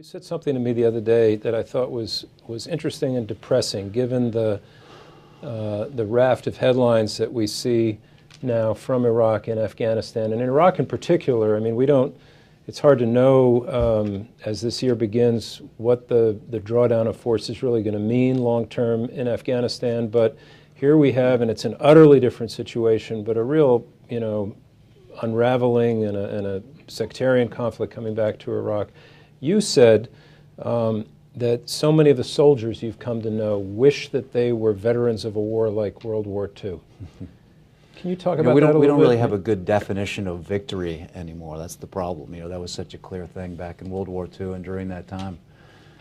You said something to me the other day that I thought was interesting and depressing, given the raft of headlines that we see now from Iraq and Afghanistan. And in Iraq in particular, I mean, it's hard to know as this year begins what the drawdown of force is really going to mean long-term in Afghanistan. But here we have, and it's an utterly different situation, but a real, unraveling and a sectarian conflict coming back to Iraq. You said that so many of the soldiers you've come to know wish that they were veterans of a war like World War II. Can you talk about that a little bit? We don't really have a good definition of victory anymore. That's the problem. That was such a clear thing back in World War II and during that time.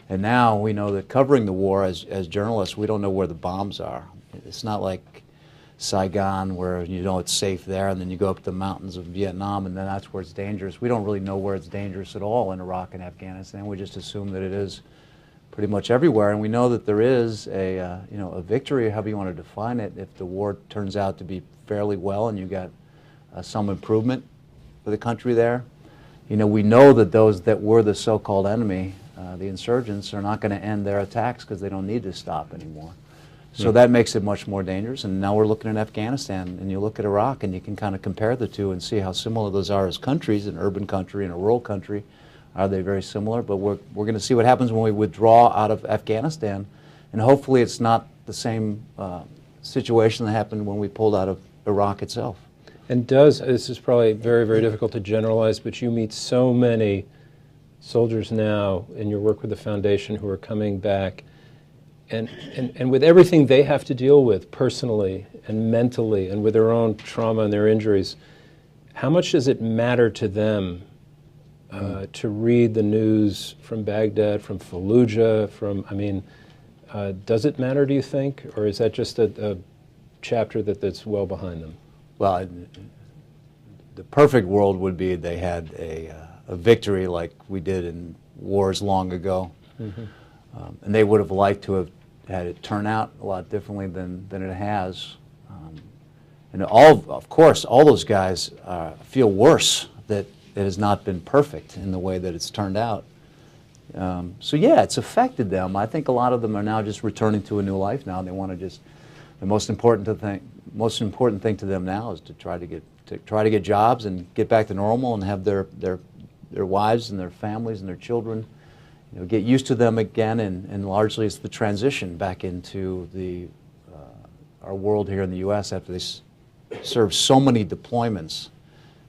And now we know that covering the war as journalists, we don't know where the bombs are. It's not like Saigon where it's safe there, and then you go up the mountains of Vietnam and then that's where it's dangerous. We don't really know where it's dangerous at all in Iraq and Afghanistan. We just assume that it is pretty much everywhere, and we know that there is a victory, however you want to define it, if the war turns out to be fairly well and you got some improvement for the country there. We know that those that were the so-called enemy, the insurgents, are not going to end their attacks because they don't need to stop anymore. So that makes it much more dangerous. And now we're looking at Afghanistan, and you look at Iraq, and you can kind of compare the two and see how similar those are as countries, an urban country and a rural country. Are they very similar? But we're going to see what happens when we withdraw out of Afghanistan, and hopefully it's not the same situation that happened when we pulled out of Iraq itself. And this is probably very, very difficult to generalize, but you meet so many soldiers now in your work with the foundation who are coming back, and with everything they have to deal with personally and mentally and with their own trauma and their injuries, how much does it matter to them to read the news from Baghdad, from Fallujah, does it matter, do you think? Or is that just a chapter that's well behind them? Well, the perfect world would be they had a victory like we did in wars long ago. Mm-hmm. And they would have liked to have had it turn out a lot differently than it has. And of course, all those guys feel worse that it has not been perfect in the way that it's turned out. So yeah, it's affected them. I think a lot of them are now just returning to a new life now. They want to the most important thing to them now is to try to get jobs and get back to normal and have their wives and their families and their children, get used to them again, and largely it's the transition back into our world here in the U.S. after they served so many deployments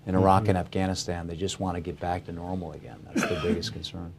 in Iraq and Afghanistan. They just want to get back to normal again. That's the biggest concern.